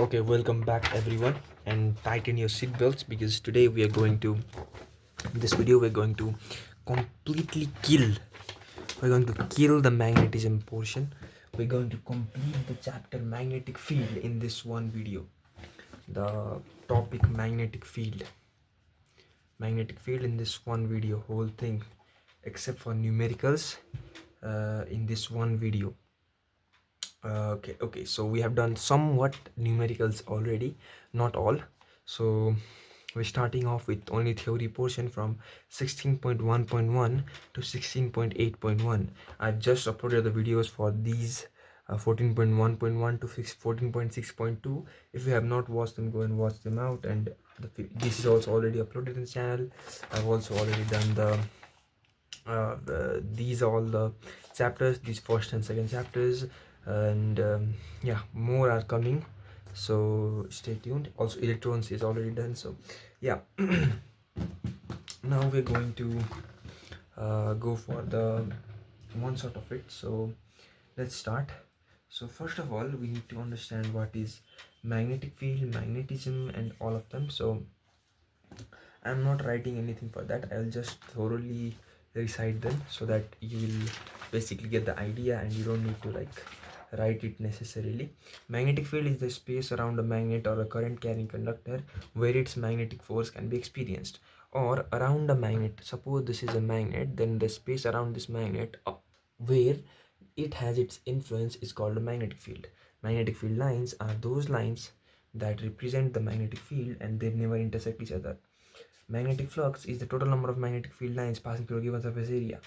Okay, welcome back everyone, and tighten your seatbelts because today we are going to, in this video, we're going to completely kill. We're going to kill the magnetism portion. We're going to complete the chapter magnetic field in this one video. The topic magnetic field. Magnetic field in this one video, whole thing, except for numericals, in this one video. Okay, so we have done somewhat numericals already, not all. So we're starting off with only theory portion from 16.1.1 to 16.8.1. I've just uploaded the videos for these 14.1.1 to 14.6.2. If you have not watched them, go and watch them out. And this is also already uploaded in the channel. I've also already done these are all the chapters, these first and second chapters, and yeah, more are coming, so stay tuned. Also electrons is already done, so yeah. Now we're going to go for the one sort of it, so let's start. So first of all, we need to understand what is magnetic field, magnetism, and all of them. So I'm not writing anything for that. I'll just thoroughly recite them so that you will basically get the idea and you don't need to like write it necessarily. Magnetic field is the space around a magnet or a current carrying conductor where its magnetic force can be experienced. Or around a magnet, suppose this is a magnet, then the space around this magnet where it has its influence is called a magnetic field. Magnetic field lines are those lines that represent the magnetic field and they never intersect each other. Magnetic flux is the total number of magnetic field lines passing through a given surface area.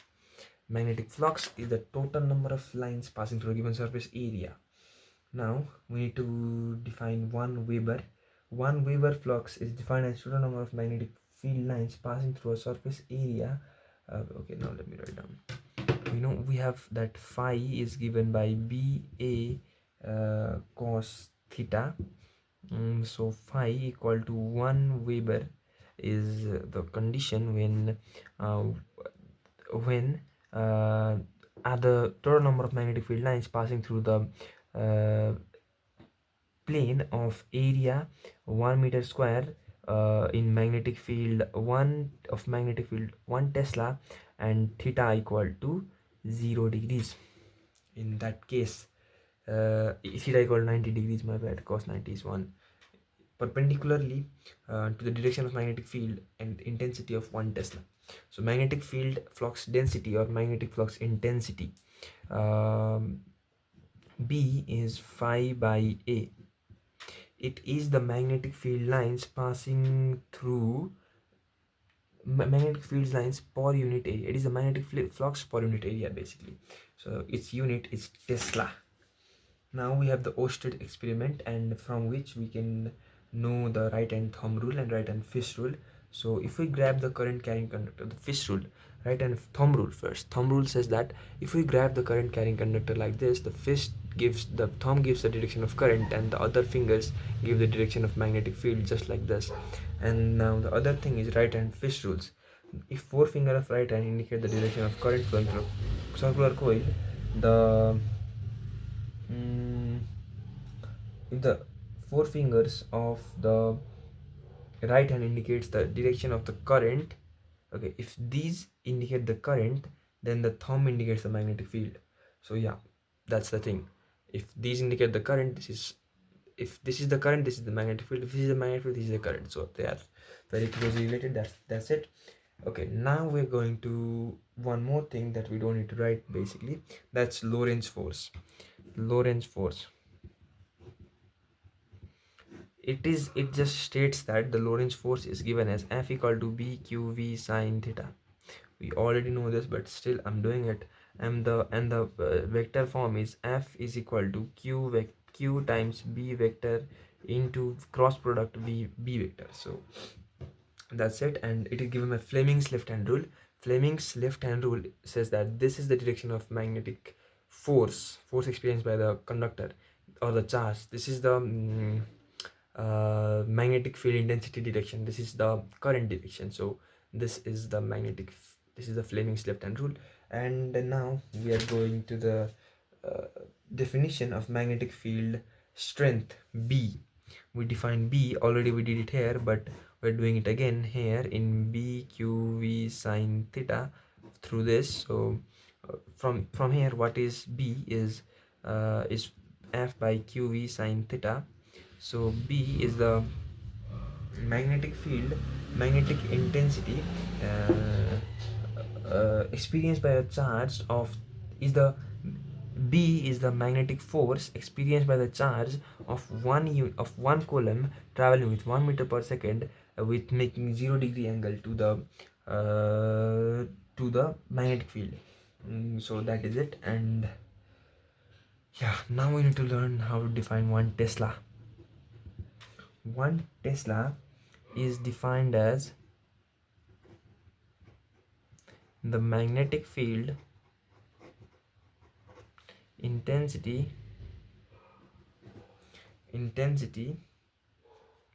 Magnetic flux is the total number of lines passing through a given surface area. Now we need to define 1 Weber. 1 Weber flux is defined as total number of magnetic field lines passing through a surface area. Okay, now let me write down. We have that phi is given by BA cos theta. So phi equal to 1 Weber is the condition when the total number of magnetic field lines passing through the plane of area 1 meter square in magnetic field 1 Tesla and theta equal to 0 degrees. In that case, theta equal to 90 degrees, my bad, cos 90 is 1, perpendicularly to the direction of magnetic field and intensity of 1 Tesla. So magnetic field flux density or magnetic flux intensity, B is phi by A. It is the magnetic field lines passing through magnetic field lines per unit area. It is the magnetic flux per unit area basically. So its unit is Tesla. Now we have the Oersted experiment, and from which we can know the right hand thumb rule and right hand fist rule. So if we grab the current carrying conductor, the fist rule, right hand thumb rule first. Thumb rule says that if we grab the current carrying conductor like this, the thumb gives the direction of current and the other fingers give the direction of magnetic field, just like this. And now the other thing is right hand fist rules. If forefinger of right hand indicate the direction of current flowing through circular coil, the if the four fingers of the right hand indicates the direction of the current, okay, if these indicate the current, then the thumb indicates the magnetic field. So yeah, that's the thing. If these indicate the current, if this is the current, this is the magnetic field. If this is the magnetic field, this is the current. So they are very closely related. That's it. Okay, now we're going to one more thing that we don't need to write basically. That's Lorentz force. Lorentz force. It just states that the Lorentz force is given as F equal to BQV sine theta. We already know this, but still I'm doing it. And the vector form is F is equal to Q times B vector into cross product B vector. So that's it, and it is given by Fleming's left hand rule. Fleming's left hand rule says that this is the direction of magnetic force experienced by the conductor or the charge. This is the magnetic field intensity direction. This is the current direction. So this is the Fleming's left hand rule. And now we are going to the definition of magnetic field strength, B. we define B. Already we did it here, but we're doing it again here in B Q V sine theta through this. So from here, what is B is F by QV sine theta. So B is the magnetic field, magnetic intensity experienced by a charge of is the B is the magnetic force experienced by the charge of one coulomb traveling with 1 meter per second with making 0 degree angle to the magnetic field. So that is it. And yeah, now we need to learn how to define 1 Tesla. 1 Tesla is defined as the magnetic field intensity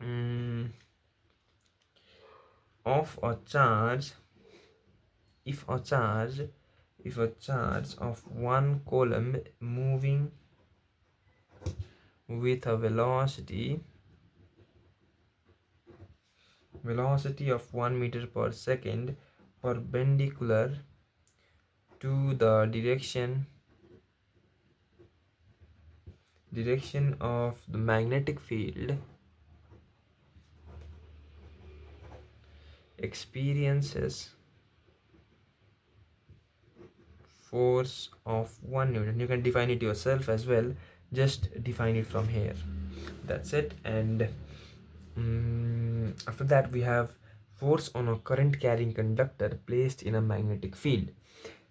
mm, of a charge if a charge of one coulomb moving with a velocity of 1 meter per second perpendicular to the direction of the magnetic field experiences force of 1 Newton. You can define it yourself as well, just define it from here. That's it. And after that we have force on a current carrying conductor placed in a magnetic field.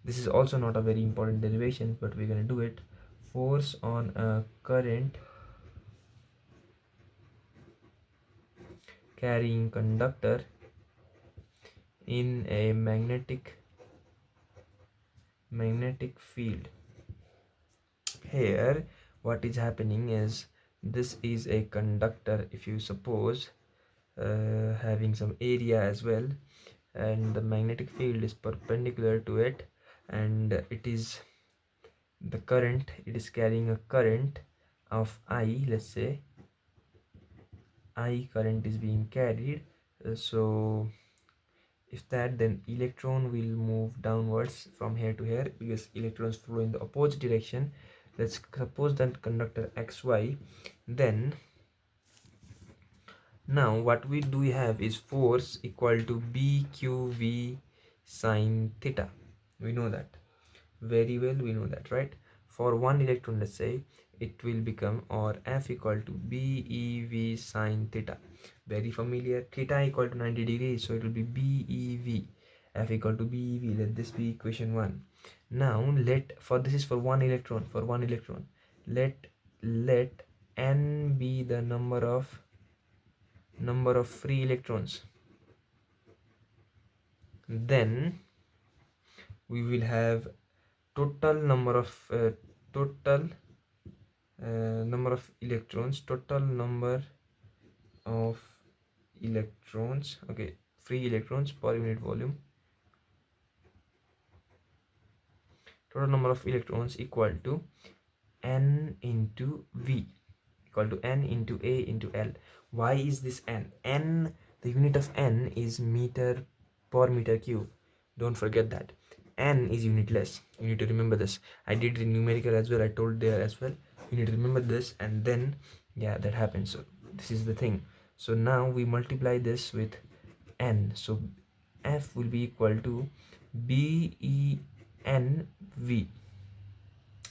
This is also not a very important derivation, but we're going to do it. Force on a current carrying conductor in a magnetic field. Here what is happening is, this is a conductor, if you suppose, having some area as well, and the magnetic field is perpendicular to it, and it is carrying a current of I. Let's say I current is being carried. So if that, then electron will move downwards from here to here, because electrons flow in the opposite direction. Let's suppose that conductor XY. Then now what we have is force equal to BQV sine theta. We know that very well, we know that, right? For one electron, let's say, it will become, or F equal to BeV sine theta. Very familiar. Theta equal to 90 degrees, so it will be BeV. F equal to BeV. Let this be equation 1. Now this is for one electron. Let n be the number of free electrons. Then we will have total number of electrons, okay, free electrons per unit volume. Total number of electrons equal to n into V, equal to n into A into L. Why is this n? The unit of n is meter per meter cube. Don't forget that. N is unitless. You need to remember this. I did the numerical as well. I told there as well. You need to remember this, and then yeah, that happens. So this is the thing. So now we multiply this with n. So F will be equal to BENV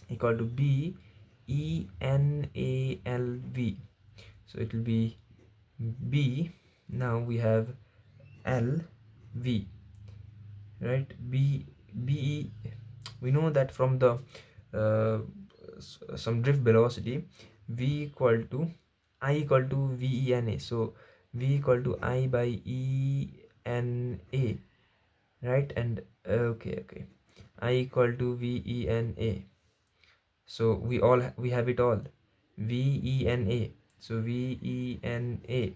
equal to BENALV. So it will be B. Now we have LV, right? BE. We know that from the some drift velocity, V equal to I equal to VENA. So V equal to I by ENA, right? And okay, I equal to VENA. So we have it all. VENA. So VENA.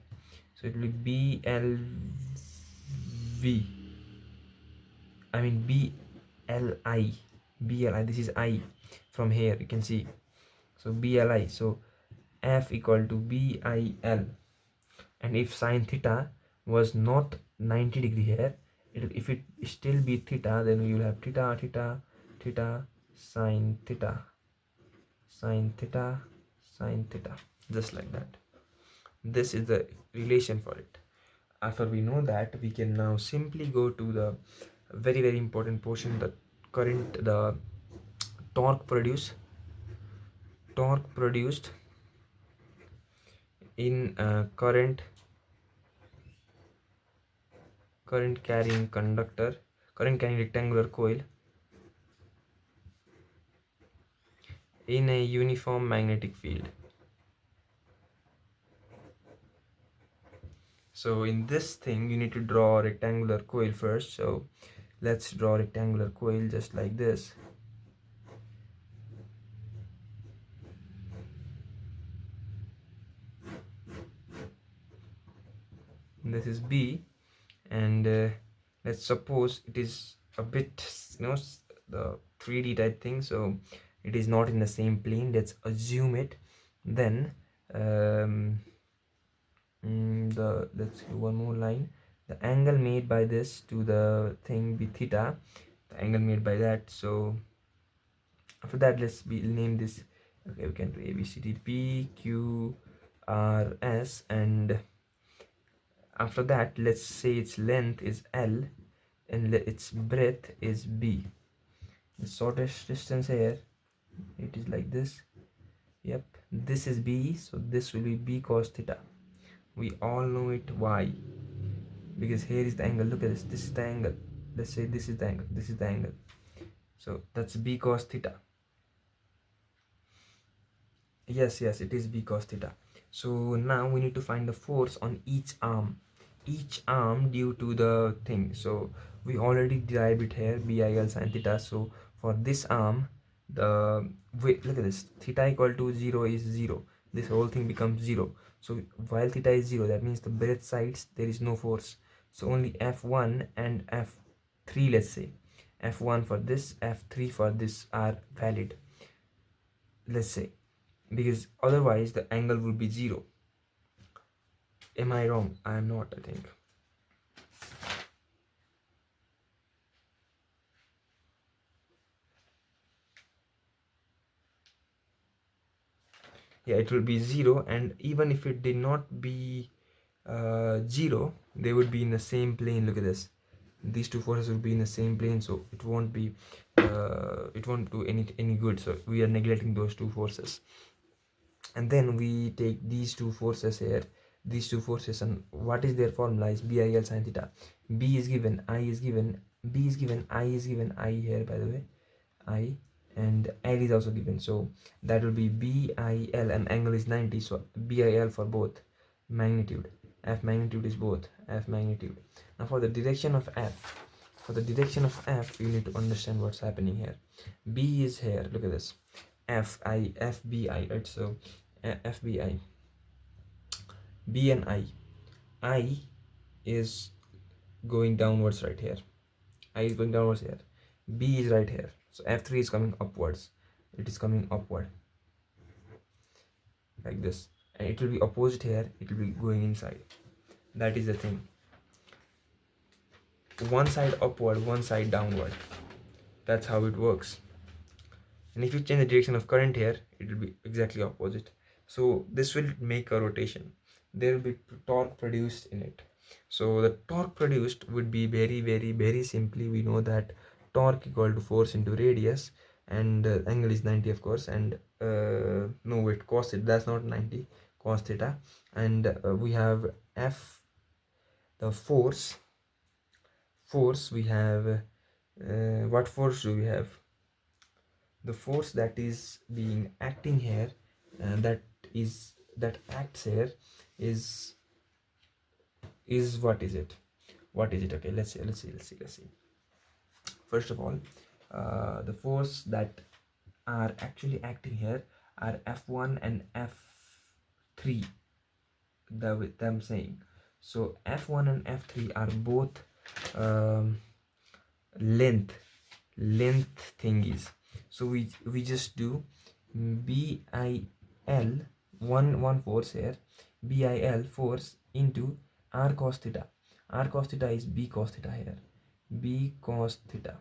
So it will be BLV. I mean BLI. This is I from here, you can see. So BLI. So F equal to BIL. And if sine theta was not 90 degree here, if it still be theta, then we will have theta, theta, theta, sine theta, sine theta, sine theta, just like that. This is the relation for it. After we know that, we can now simply go to the very important portion, the current, the torque produced in current carrying conductor, current carrying rectangular coil in a uniform magnetic field. So in this thing you need to draw a rectangular coil first. So let's draw a rectangular coil just like this. This is B, and let's suppose it is a bit, the 3D type thing, so it is not in the same plane. Let's assume it. Then let's do one more line. The angle made by this to the thing be theta, the angle made by that. So after that, let's name this. Okay, we can do A B C D P Q R S, and after that, let's say its length is L and its breadth is B. The shortest distance here, it is like this. Yep, this is B, so this will be B cos theta. We all know it. Why? Because here is the angle. Look at this. This is the angle. Let's say this is the angle. This is the angle. So that's B cos theta. Yes, it is B cos theta. So now we need to find the force on each arm due to the thing. So we already derived it here, BIL sin theta. So for this arm, look at this, theta equal to 0 is 0. This whole thing becomes 0. So while theta is 0, that means the both sides there is no force. So only F1 and F3, let's say F1 for this, F3 for this are valid, let's say, because otherwise the angle will be 0. Am I wrong? I am not, I think. Yeah, it will be 0, and even if it did not be 0, they would be in the same plane. Look at this, these two forces will be in the same plane, so it won't be it won't do any good. So we are neglecting those two forces, and then we take these two forces here, these two forces, and what is their formula is BIL sin theta. B is given, I is given, B is given, I is given, I here, by the way, I, and L is also given. So that will be BIL, and angle is 90. So BIL for both magnitude. F magnitude is both F magnitude. Now for the direction of F, you need to understand what's happening here. B is here. Look at this. FBI, right? So FBI, B and I is going downwards right here. I is going downwards here. B is right here. So F3 is coming upwards. It is coming upward like this, and it will be opposite here. It will be going inside. That is the thing. One side upward, one side downward. That's how it works. And if you change the direction of current here, it will be exactly opposite. So this will make a rotation. There will be torque produced in it. So the torque produced would be very simply, we know that torque equal to force into radius, and angle is 90, of course, and no, wait, cos it, that's not 90, cos theta. And we have F, the force we have, what force do we have? The force that is being acting here, that acts here, is what is it? Okay, let's see. First of all, the force that are actually acting here are F1 and F3, with them saying. So F1 and F3 are both length thingies. So we just do BIL one force here, BIL force into R cos theta. R cos theta is B cos theta here. B cos theta.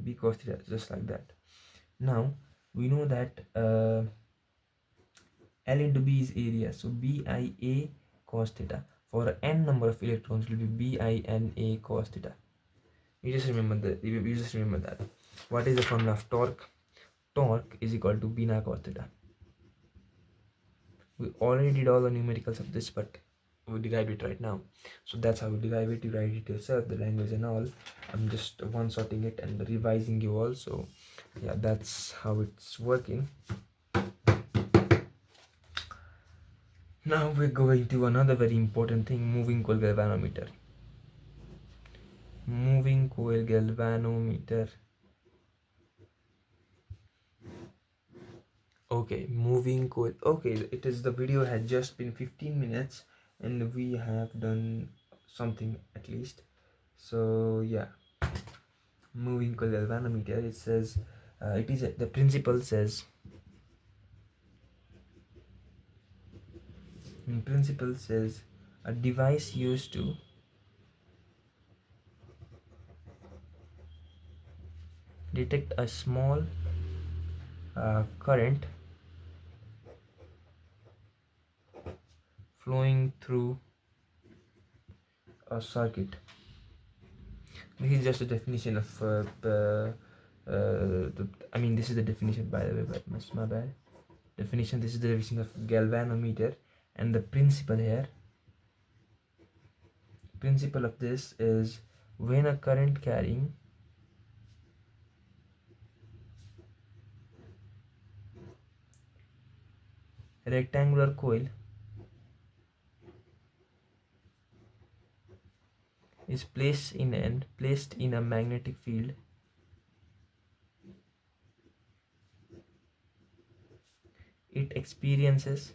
B cos theta, just like that. Now we know that L into B is area, so BIA cos theta. For n number of electrons, it will be BINA cos theta. You just remember that. You just remember that. What is the formula of torque? Torque is equal to B na cos theta. We already did all the numericals of this, but we derived it right now. So that's how we derive it. You write it yourself, the language and all. I'm just one sorting it and revising you all. So yeah, that's how it's working. Now we're going to another very important thing, moving coil galvanometer. Moving coil galvanometer. Okay, moving coil. Okay, it is, the video had just been 15 minutes and we have done something at least. So yeah, moving coil galvanometer, it says it is the principle says, in principle says, a device used to detect a small current flowing through a circuit. This is just a definition of I mean, this is the definition, by the way, but my bad definition. This is the definition of galvanometer, and the principle here, principle of this is, when a current carrying rectangular coil is placed in a magnetic field, it experiences,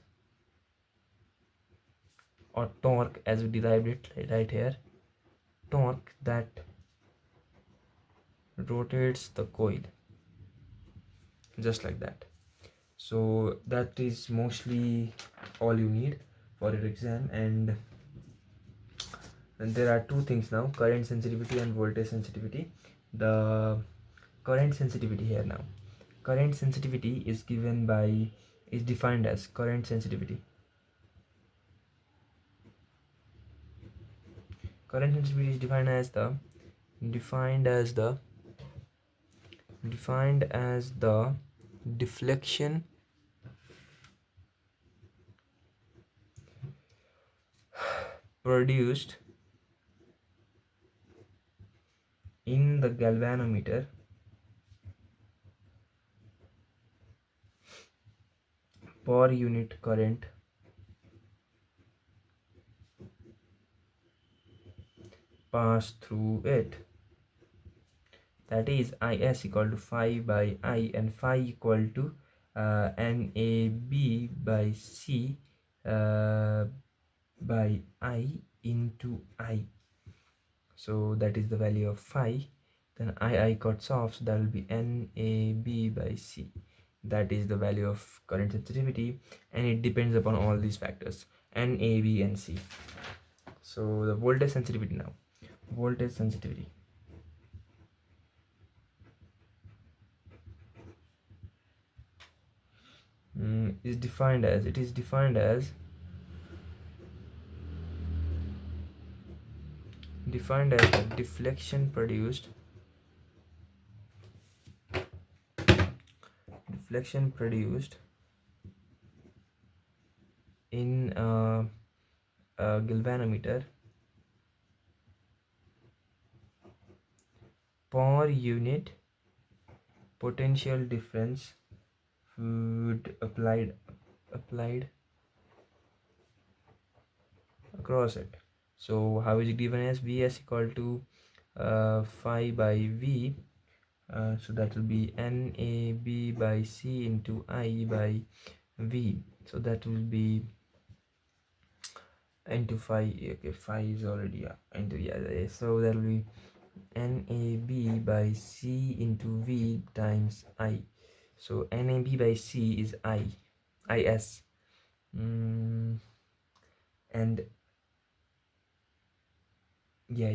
or torque, as we derived it right here, torque that rotates the coil, just like that. So that is mostly all you need for your exam. And there are two things now, current sensitivity and voltage sensitivity. The current sensitivity here now, current sensitivity is given by, is defined as, current sensitivity, current sensitivity is defined as the deflection produced in the galvanometer per unit current passed through it. That is, Is equal to phi by I, and phi equal to NAB by C by I into I. So that is the value of phi. Then I cuts off, so that will be NAB by C. That is the value of current sensitivity, and it depends upon all these factors, NAB and C. So the voltage sensitivity now, voltage sensitivity. Is defined as, it is defined as the deflection produced in a galvanometer per unit potential difference would applied across it. So how is it given as? Vs equal to phi by V, so that will be NAB by C into I by V. So that will be into phi. Okay, phi is already into, yeah, so that will be NAB by C into V times I. So NAB by C is Is. mm, and yeah,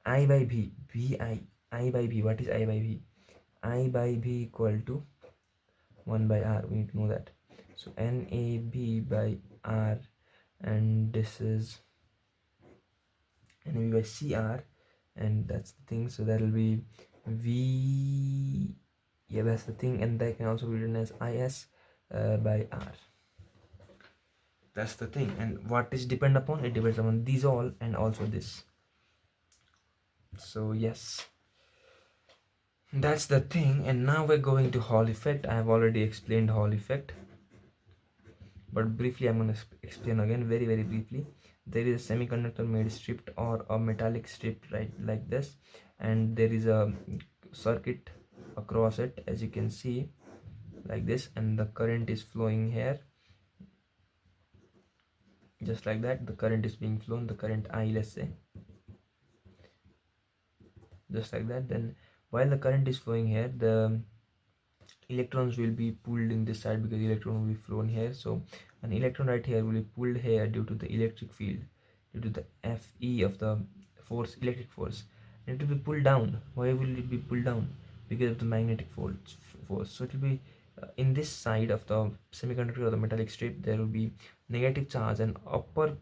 I by b, I by b, what is I by b? I by b equal to 1 by r, we need to know that. So NAB by r, and this is NAB by CR, and that's the thing. So that will be V, yeah, that's the thing, and that can also be written as IS by R. That's the thing. And what is depend upon? It depends upon these all and also this. So yes, that's the thing. And now we're going to Hall effect. I have already explained Hall effect, but briefly I'm going to explain again, very briefly. There is a semiconductor made stripped or a metallic strip, right, like this, and there is a circuit across it, as you can see, like this, and the current is flowing here, just like that. The current is being flown, the current I, let's say, just like that. Then while the current is flowing here, the electrons will be pulled in this side because electron will be flown here. So an electron right here will be pulled here due to the electric field, due to the Fe of the force, electric force. And it will be pulled down. Why will it be pulled down? Because of the magnetic force. So it will be in this side of the semiconductor or the metallic strip, there will be negative charge, and upper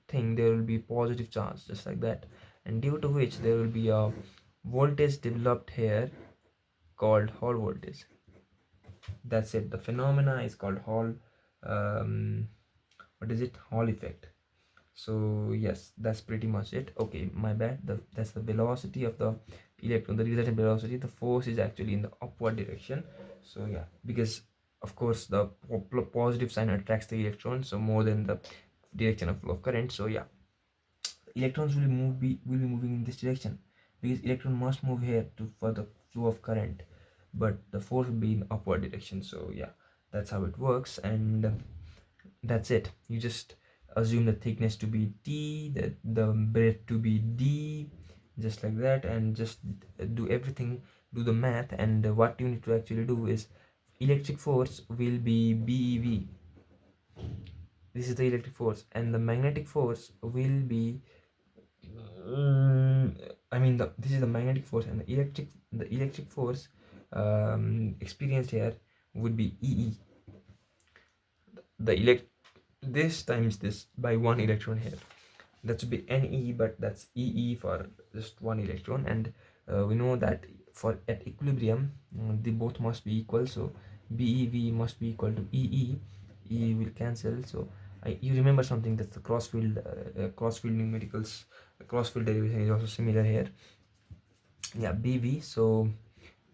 thing there will be positive charge, just like that. And due to which there will be a voltage developed here called Hall voltage. That's it. The phenomena is called Hall, what is it, Hall effect. So yes, that's pretty much it. Okay, my bad. That's the velocity of the electron, the resultant velocity. The force is actually in the upward direction. So yeah, because of course the positive sign attracts the electron, so more than the direction of flow of current. So yeah, electrons will be moving in this direction, because electron must move here to for the flow of current, but the force will be in upward direction. So yeah, that's how it works. And that's it. You just assume the thickness to be T, the breadth to be D, just like that, and just do everything, do the math. And what you need to actually do is, electric force will be BeV. This is the electric force, and the magnetic force will be this is the magnetic force, and the electric force experienced here would be EE. This times this by one electron here, that should be Ne, but that's EE for just one electron. And we know that for at equilibrium, they both must be equal. So BeV must be equal to EE. E will cancel. So you remember something, that the cross field numericals, cross field derivation is also similar here. Yeah, BV. So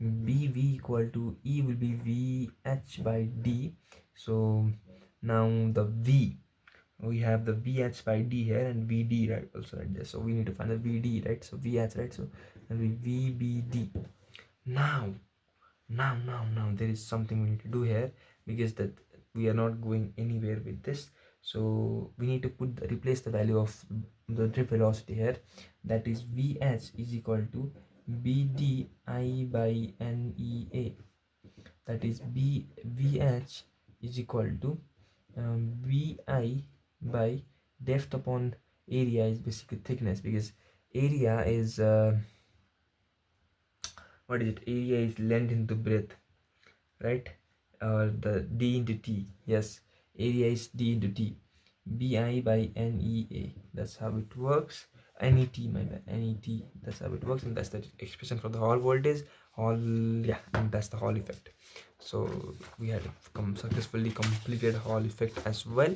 BV equal to E will be VH by D. So now the V, we have the VH by D here, and VD right also right there. So we need to find the VD, right? So VH, right? So and we VBD. Now there is something we need to do here, because that we are not going anywhere with this. So we need to replace the value of the drift velocity here. That is VH is equal to BDI by NEA. That is VH is equal to VI by depth upon area, is basically thickness, because area is what is it? Area is length into breadth, right? The D into T. Yes, area is D into T. BI by NEA. That's how it works. NET, my bad. NET. That's how it works, and that's the expression for the Hall voltage. Hall, yeah, and that's the Hall effect. So we had successfully completed Hall effect as well.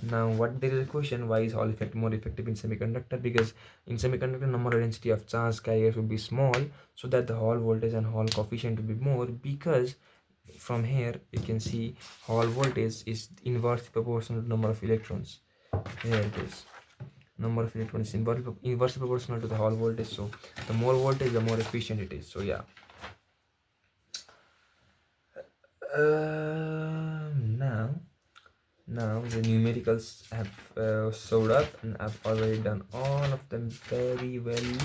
Now, what there is a question: why is Hall effect more effective in semiconductor? Because in semiconductor, number or density of charge carriers will be small, so that the Hall voltage and Hall coefficient will be more. Because from here you can see Hall voltage is inversely proportional to number of electrons. Here it is. Number of electrons is inversely proportional to the Hall voltage. So the more voltage, the more efficient it is. So yeah. Now the numericals have showed up, and I've already done all of them very well.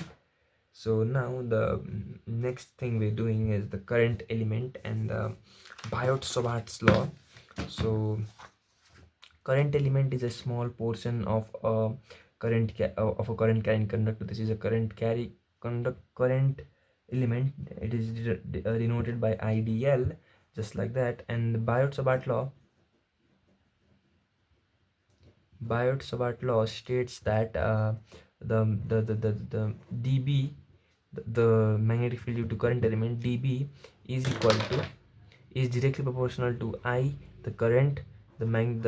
So now the next thing we're doing is the current element and the Biot Savart's law. So Current element is a small portion of a of a current carrying conductor. This is a current element. It is denoted by IDL, just like that. And the Biot-Savart law states that the dB, the magnetic field due to current element dB, is equal to is directly proportional to I, the current, the the length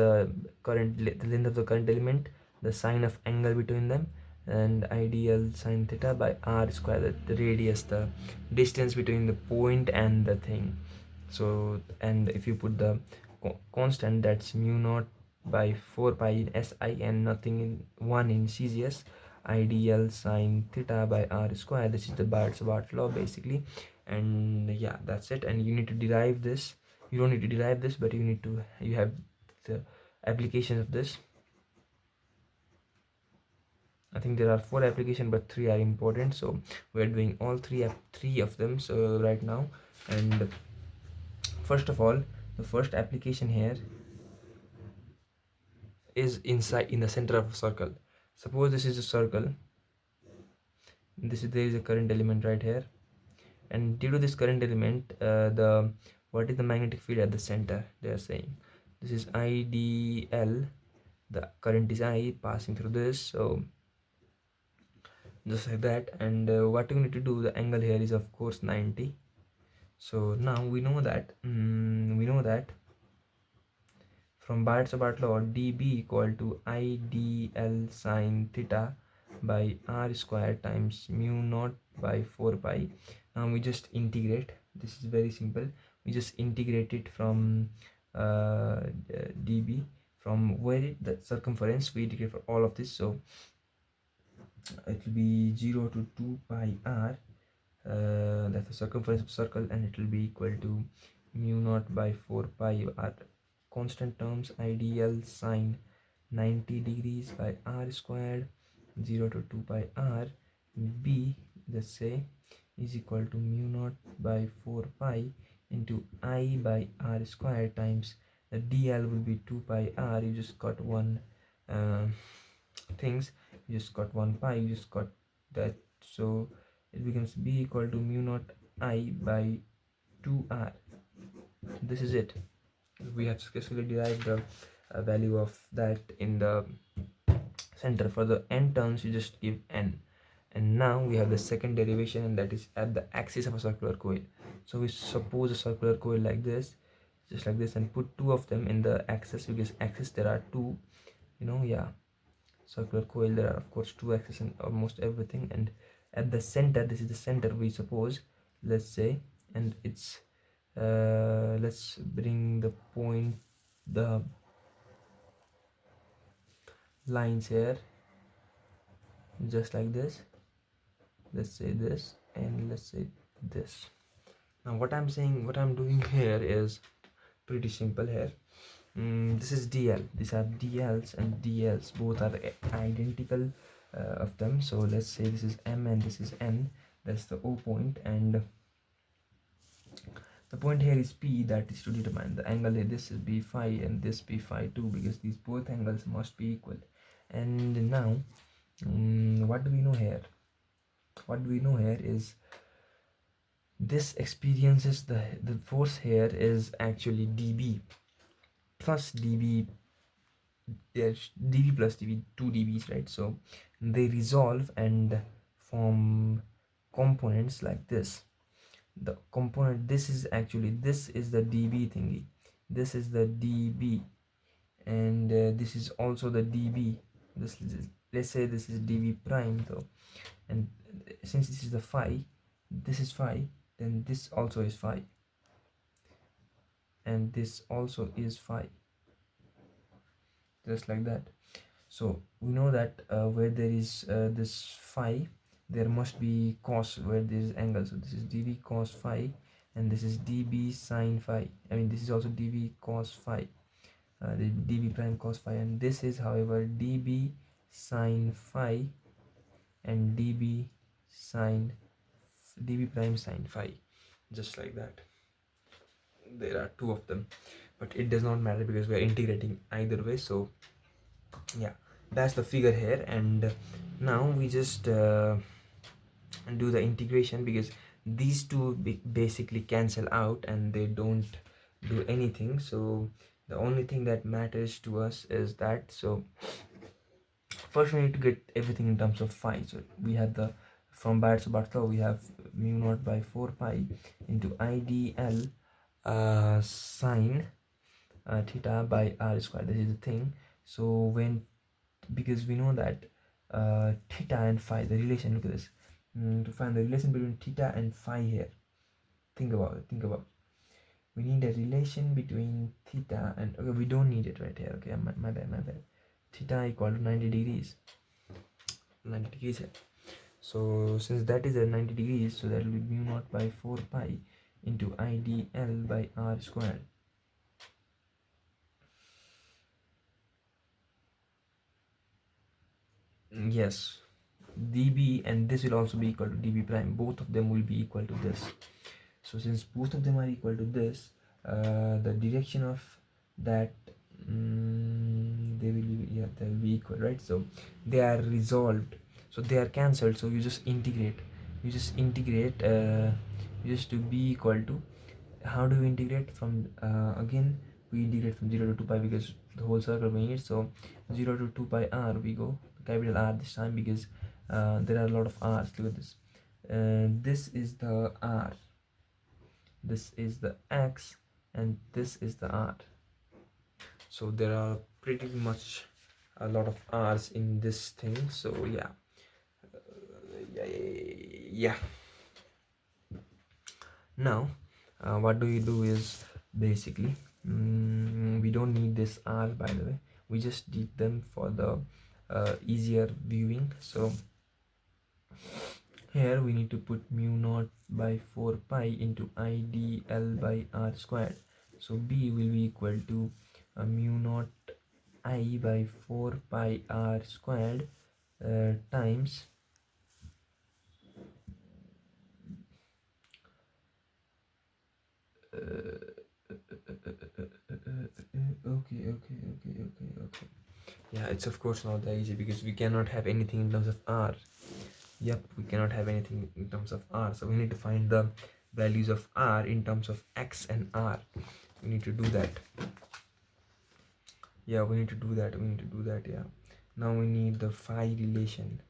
of the current element, the sine of angle between them, and ideal sine theta by r square, the radius, the distance between the point and the thing. So, and if you put the constant, that's mu naught by 4 pi in SI and nothing in 1 in CGS, ideal sine theta by r square. This is the Biot-Savart law basically. And yeah, that's it. And you need to derive this. You don't need to derive this, but you have the application of this. I think there are 4 applications, but 3 are important, so we're doing all three of them so right now. And first of all, the first application here is inside in the center of a circle. Suppose this is a circle. There is a current element right here, and due to this current element, the what is the magnetic field at the center? They are saying this is IDL. The current is I passing through this, so just like that. And what you need to do, the angle here is of course 90. So now we know that from Biot-Savart law, dB equal to IDL sine theta by r square times mu naught by 4 pi. Now we just integrate. This is very simple. We just integrate it from dB, from where the circumference, we integrate for all of this. So it will be 0 to 2 pi r, that's the circumference of circle, and it will be equal to mu naught by 4 pi r constant terms, ideal sine 90 degrees by r squared, 0 to 2 pi r. B, let's say, is equal to mu naught by 4 pi into I by r squared times the dl will be 2 pi r. You just got one things, you just got 1 pi, you just got that. So it becomes B equal to mu naught I by 2r. This is it. We have successfully derived the value of that in the center. For the n terms, you just give n. And now we have the second derivation, and that is at the axis of a circular coil. So we suppose a circular coil like this, just like this, and put 2 of them in the axis, because axis there are 2, yeah, circular coil there are of course 2 axes and almost everything. And at the center, this is the center, we suppose, let's say, and it's let's bring the point, the lines here, just like this. Let's say this, and let's say this. Now what I'm doing here is pretty simple here. This is DL, these are DLs and DLs, both are identical of them. So let's say this is M and this is N. That's the O point, and the point here is P, that is to determine the angle. This is B phi and this B phi too, because these both angles must be equal. And now what do we know here? What do we know here is this experiences the force here is actually dB plus dB. There's dB plus dB, 2 dBs, right? So they resolve and form components like this. The component, this is the dB thingy, this is the dB, and this is also the dB. This is, let's say this is dB prime though, and since this is the phi, this is phi, then this also is phi, and this also is phi, just like that. So we know that where there is this phi, there must be cos where there is angle. So this is dB cos phi, and this is dB sine phi. I mean, this is also dB cos phi, the dB prime cos phi, and this is however dB sine phi and dB prime sine phi, just like that. There are 2 of them. but it does not matter because we are integrating either way. So yeah, that's the figure here. And now we just do the integration, because these two basically cancel out and they don't do anything. So the only thing that matters to us is that. So first we need to get everything in terms of phi. So we have the, from Biot Savart law, we have mu naught by 4 pi into IDL sine theta by r square. This is the thing. So when, because we know that theta and phi, the relation, look at this. To find the relation between theta and phi here, think about it, we need a relation between theta and, okay, we don't need it right here, okay, my bad. Theta equal to 90 degrees, 90 degrees here. So since that is at 90 degrees, so that will be mu naught by 4 pi into IDL by r squared. Yes, dB, and this will also be equal to dB prime. Both of them will be equal to this. So since both of them are equal to this, the direction of that, they will be, yeah, they will be equal, right? So they are resolved, so they are cancelled. So you just integrate, you just to be equal to, how do we integrate from, again we integrate from 0 to 2 pi, because the whole circle we need. So 0 to 2 pi r, we go capital R this time, because there are a lot of r's. Look at this. This is the r, this is the x, and this is the r. So there are pretty much a lot of r's in this thing. So yeah, yeah. Now what do you do is basically, we don't need this r, by the way. We just need them for the easier viewing. So here we need to put mu naught by 4 pi into IDL by r squared. So b will be equal to mu naught I by 4 pi r squared times okay. Yeah, it's of course not that easy, because we cannot have anything in terms of r. Yep, we cannot have anything in terms of r. So we need to find the values of r in terms of x and r. We need to do that. Yeah, we need to do that. Yeah. Now we need the phi relation.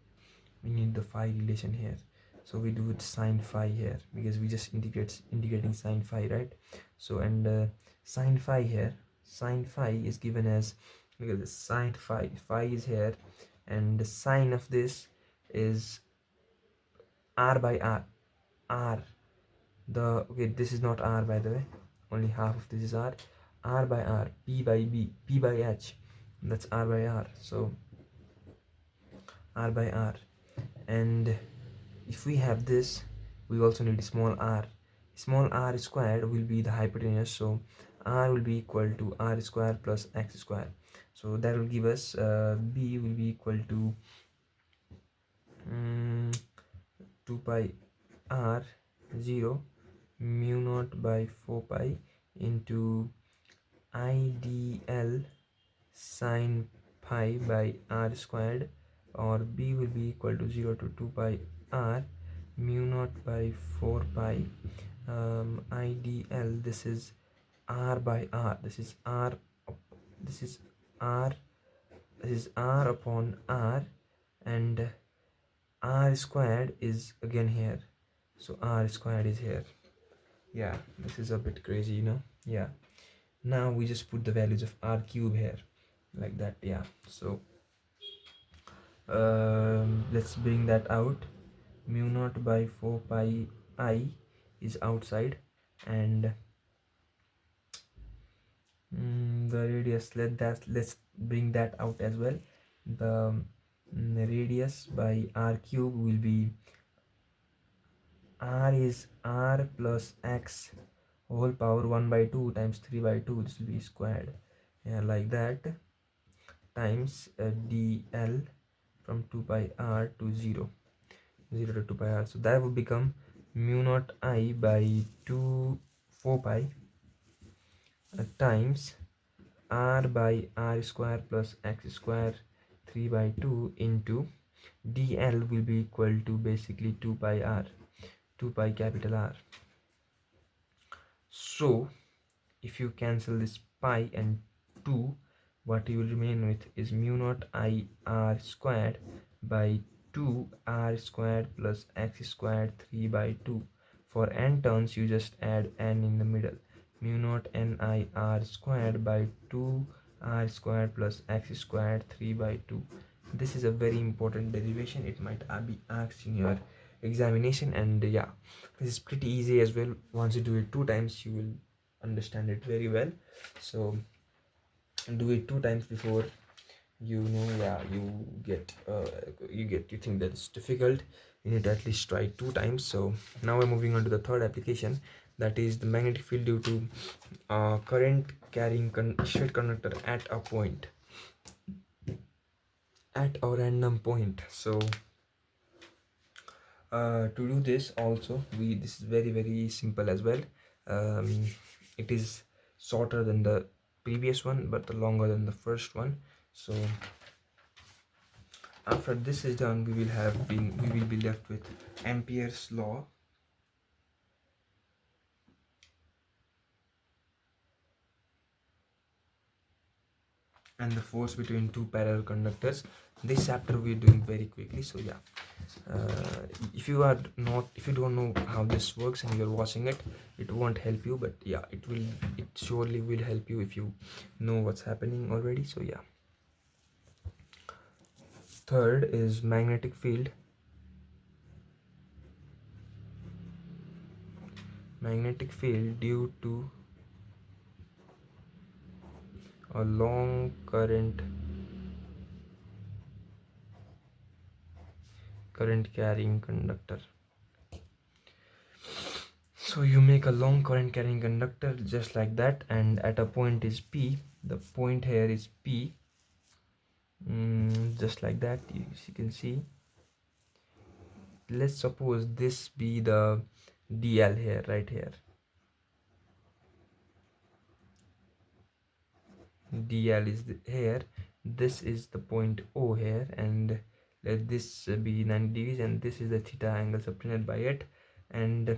Here. So we do it sine phi here, because we just integrating sine phi, right? So, and sine phi here, sine phi is given as, look at this, sine phi is here, and the sine of this is r by r. The, okay, this is not r, by the way, only half of this is r by r, p by b, p by h, that's r by r. So r by r, and if we have this, we also need small r. Small r squared will be the hypotenuse, so r will be equal to r square plus x square. So that will give us b will be equal to 2 pi r 0 mu naught by 4 pi into IDL sine pi by r squared, or b will be equal to 0 to 2 pi r mu naught by 4 pi IDL, this is r by r, this is r, this is r, this is r upon r, and r squared is again here, so r squared is here. Yeah, this is a bit crazy, you know. Yeah, now we just put the values of r cube here, like that. Yeah, so let's bring that out. Mu naught by 4 pi I is outside, and the radius, let's bring that out as well. The radius by r cube will be, r is r plus x whole power 1 by 2 times 3 by 2, this will be squared. Yeah, like that, times dl from 2 pi r to 0 to 2 pi r. So that would become mu naught I by 2 4 pi times r by r square plus x square 3 by 2 into dl will be equal to basically 2 pi r, 2 pi capital R. So if you cancel this pi and 2, what you will remain with is mu naught I r squared by 2 r squared plus x squared 3 by 2. For n terms, you just add n in the middle. Mu naught n I r squared by 2 r squared plus x squared 3 by 2. This is a very important derivation. It might be asked in your examination, and yeah, this is pretty easy as well. Once you do it 2 times, you will understand it very well. So do it 2 times before you know, yeah, you think that it's difficult. You need to at least try 2 times. So now we're moving on to the third application, that is the magnetic field due to current carrying straight conductor at a point, at a random point. So to do this also, this is very simple as well. um, it is shorter than the previous one but longer than the first one. So after this is done, we will be left with Ampere's law, and the force between two parallel conductors. This chapter we're doing very quickly, so yeah. If you don't know how this works and you're watching it, it won't help you, but yeah, it surely will help you if you know what's happening already. So yeah, third is magnetic field due to a long current carrying conductor. So you make a long current carrying conductor just like that, and at a point is P. The point here is P. Just like that, you can see. Let's suppose this be the DL here, right here. DL is here. This is the point O here, and let this be 90 degrees, and this is the theta angle subtended by it, and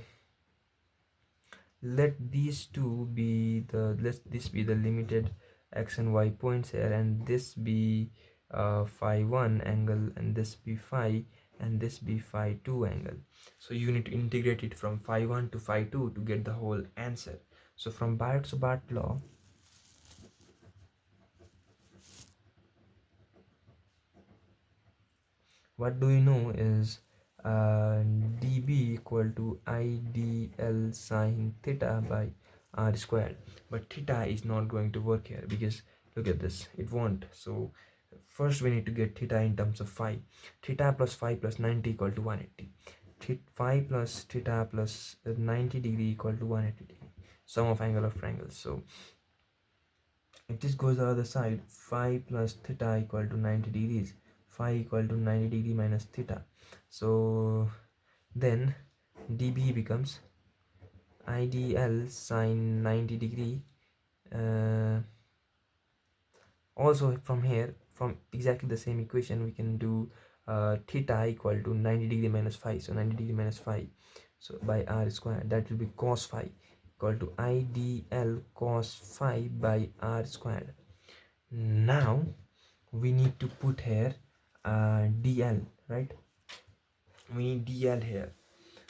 let these two be let this be the limited x and y points here, and this be phi 1 angle, and this be phi, and this be phi 2 angle. So you need to integrate it from phi 1 to phi 2 to get the whole answer. So from Biot's Savart law, what do we know is dB equal to IDL sine theta by r squared. But theta is not going to work here because look at this, it won't. So first we need to get theta in terms of phi. Theta plus phi plus 90 equal to 180. Phi plus theta plus 90 degree equal to 180 degree. Sum of angle of triangles. So if this goes the other side, phi plus theta equal to 90 degrees. Phi equal to 90 degree minus theta. So then dB becomes IDL sine 90 degree. Also from here, from exactly the same equation, we can do theta equal to 90 degree minus phi. So 90 degree minus phi, so by r squared, that will be cos phi equal to IDL cos phi by r squared. Now we need to put here dl, right? We need dl here.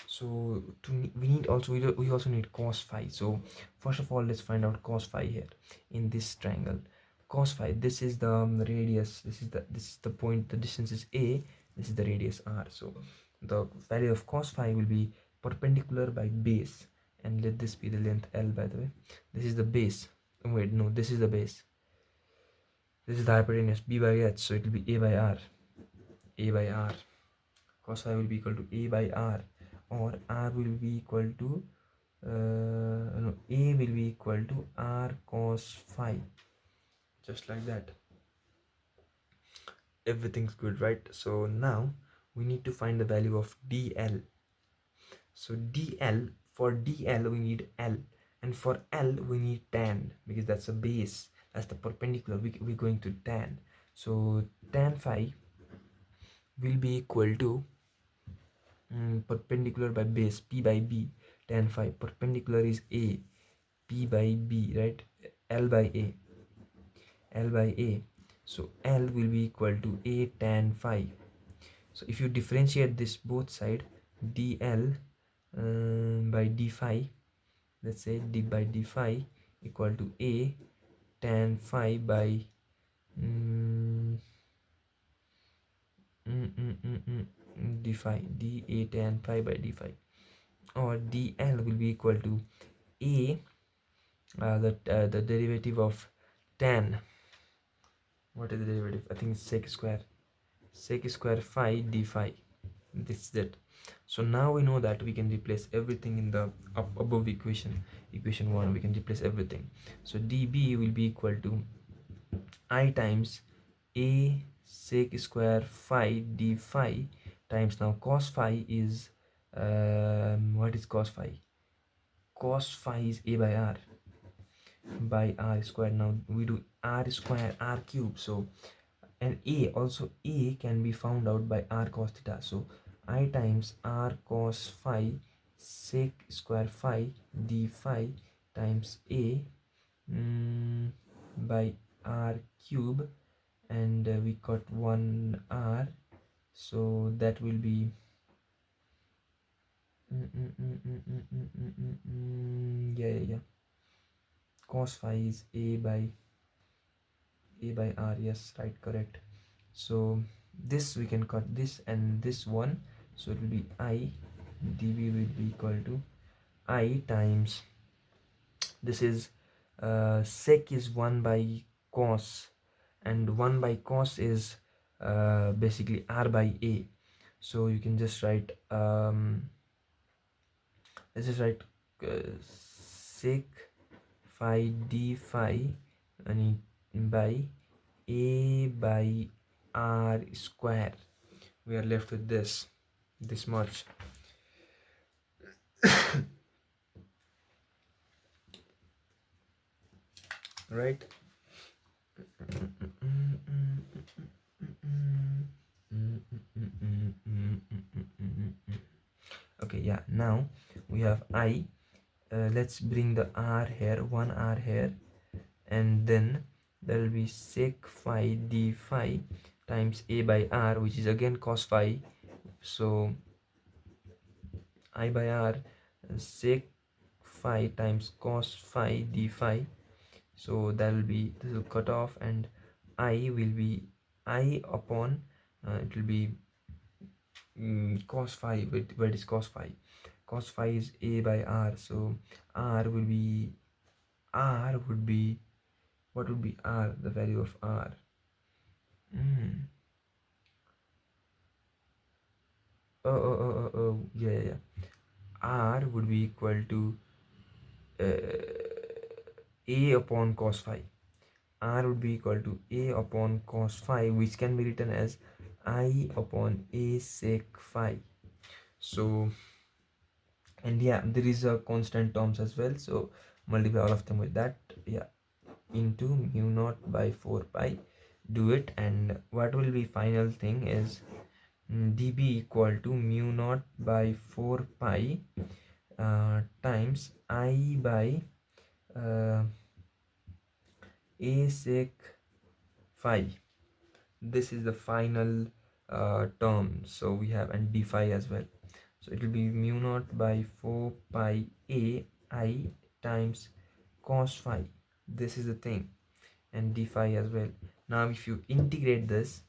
So we also need cos phi. So first of all, let's find out cos phi here in this triangle. Cos phi, this is the radius, this is the point, the distance is a, this is the radius r. So the value of cos phi will be perpendicular by base, and let this be the length L, by the way. This is the base. Wait, no, this is the base. This is the hypotenuse, b by h, so it will be a by r. A by r. Cos phi will be equal to a by r, or r will be equal to no, a will be equal to r cos phi, just like that. Everything's good, right? So now we need to find the value of dl. So dl, for dl we need L. And for L we need tan, because that's a base, that's the perpendicular. We're going to tan. So tan phi will be equal to perpendicular by base, p by b. Tan phi perpendicular is a, p by b, right? L by a, L by a. So L will be equal to a tan phi. So if you differentiate this both side, dl by d phi, let's say d by d phi equal to a tan phi by mm, d phi, d a tan phi by d phi, or dl will be equal to a the derivative of tan. What is the derivative? I think it's sec square phi d phi. This is it. So now we know that we can replace everything in the above equation 1. We can replace everything. So dB will be equal to I times a sec square phi d phi times, now cos phi is what is cos phi? Cos phi is a by r square. Now we do r square r cube. So and a, also a can be found out by r cos theta. So I times r cos phi sec square phi d phi times a by r cube, and we got 1 r, so that will be yeah, cos phi is a by r. Yes, right, correct. So this we can cut this and this one, so it will be I dB will be equal to I times, this is sec is 1 by cos, and 1 by cos is basically r by a. So you can just write let's just write sec phi d phi and by a by r square. We are left with this much. Right. Okay, yeah, now we have I. Let's bring the r here, 1 r here, and then there will be sec phi d phi times a by r, which is again cos phi. So I by r sec phi times cos phi d phi. So that will be, this will cut off, and I will be I upon it will be cos phi. Where is cos phi? Cos phi is a by r. So r would be what would be r, the value of r? Yeah. R would be equal to a upon cos phi. R would be equal to a upon cos phi, which can be written as I upon a sec phi. So, and yeah, there is a constant terms as well, so multiply all of them with that. Yeah, into mu naught by 4 pi. Do it, and what will be final thing is dB equal to mu naught by 4 pi times I by a sec phi. This is the final term. So we have, and d phi as well. So it will be mu naught by 4 pi a I times cos phi. This is the thing, and d phi as well. Now if you integrate this,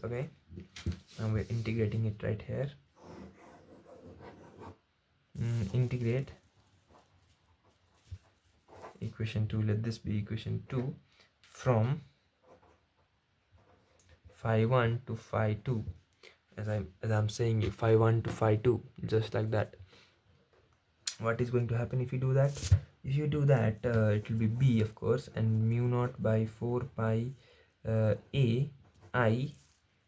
okay, now we're integrating it right here. Integrate equation 2, let this be equation 2, from phi 1 to phi 2, as I'm saying it, phi 1 to phi 2, just like that. What is going to happen if you do that? If you do that, it will be b, of course, and mu naught by 4 pi a I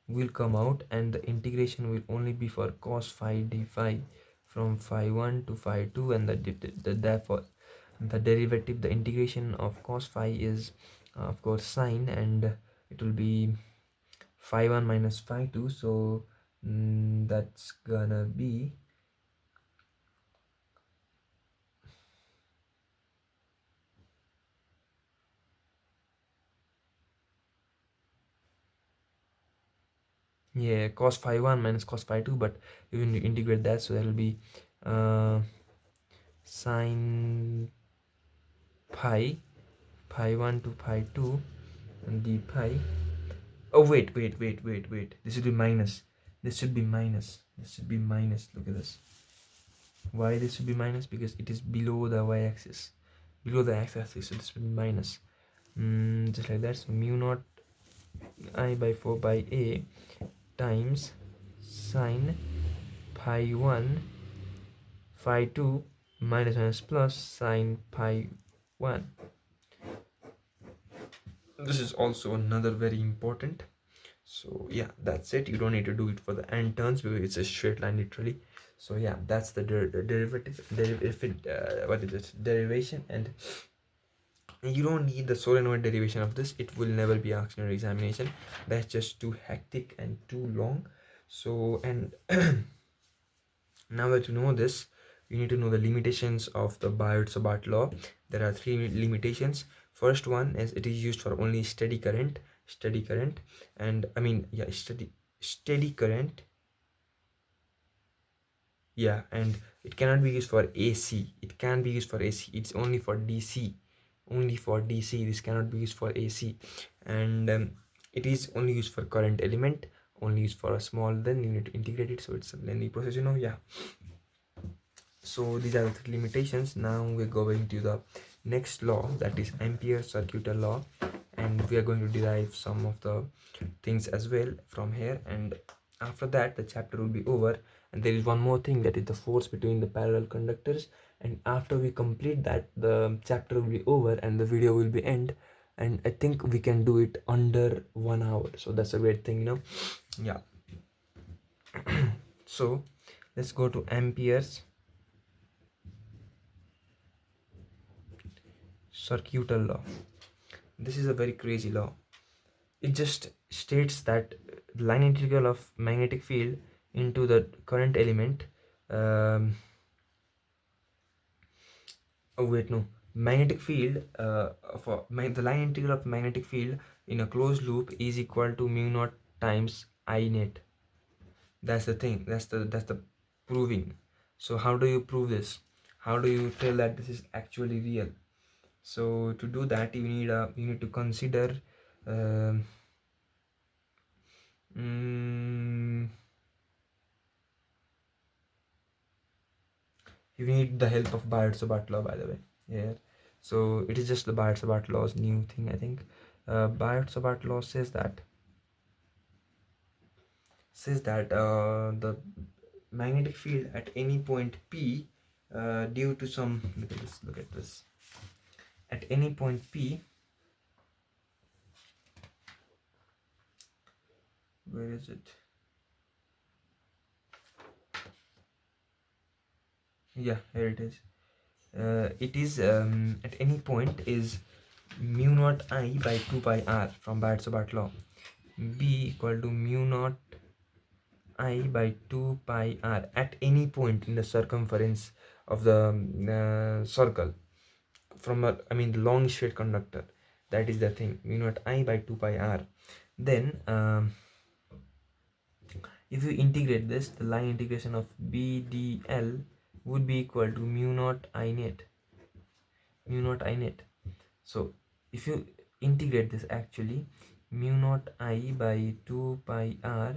will come out, and the integration will only be for cos phi d phi from phi 1 to phi 2, and therefore the derivative, the integration of cos phi is of course sine, and it will be phi 1 minus phi 2. So that's gonna be cos phi 1 minus cos phi 2, but you will integrate that, so that will be sine pi 1 to pi 2, and d pi. Oh, wait. This should be minus. Look at this. Why this should be minus? Because it is below the y-axis, below the x-axis. So this will be minus. Just like that. So mu naught I by 4 by a times sine pi 1 phi 2 minus plus sine pi 1. This is also another very important. So yeah, that's it. You don't need to do it for the end terms because it's a straight line literally. So yeah, that's the derivative. What is it? Derivation. And you don't need the solenoid derivation of this. It will never be asked in your examination. That's just too hectic and too long. So, and now that you know this, you need to know the limitations of the Biot-Savart law. There are three limitations. First one is it is used for only steady current, and I mean, yeah, steady current. Yeah, and it cannot be used for AC. It can be used for AC. It's only for DC. Only for DC. This cannot be used for AC. And it is only used for current element. Only used for a small. Then you need to integrate it. So it's a lengthy process, you know. Yeah. So these are the three limitations. Now we're going to the next law, that is Amperes circuital law, and we are going to derive some of the things as well from here, and after that the chapter will be over. And there is one more thing, that is the force between the parallel conductors, and after we complete that, the chapter will be over and the video will be end. And I think we can do it under 1 hour, so that's a great thing, you know. Yeah. So let's go to Amperes circuital law. This is a very crazy law. It just states that line integral of magnetic field into the current element, oh wait, no, magnetic field the line integral of magnetic field in a closed loop is equal to mu naught times I net. That's the thing. That's the proving. So how do you prove this? How do you tell that this is actually real? So to do that, you need to consider um, you need the help of Biot-Savart law, by the way. Yeah. So it is just the Biot-Savart law's new thing, I think. Biot-Savart law says that the magnetic field at any point P, due to some, look at this, at any point P, where is it? Yeah, here it is. It is at any point is mu naught I by 2 pi r from Biot-Savart law. B equal to mu naught I by 2 pi r at any point in the circumference of the circle, from the long straight conductor. That is the thing, mu naught I by 2 pi r. Then if you integrate this, the line integration of BDL would be equal to mu naught I net. So if you integrate this, actually mu naught I by 2 pi r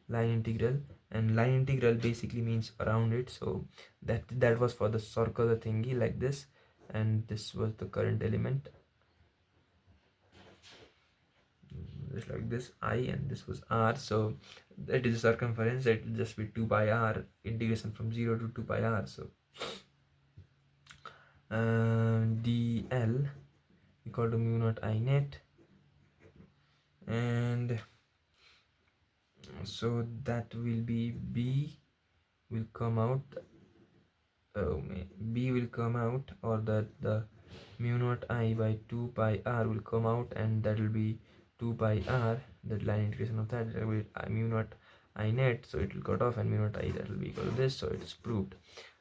line integral, and line integral basically means around it. So that was for the circular thingy like this, and this was the current element, just like this I, and this was r. So that is circumference. That will just be 2 pi r, integration from 0 to 2 pi r. So dl equal to mu naught I net, and so that will be B will come out B will come out, or that the mu naught I by 2 pi r will come out, and that will be 2 pi r, that line integration of that will be mu naught I net, so it will cut off, and mu naught I, that will be equal to this, so it is proved.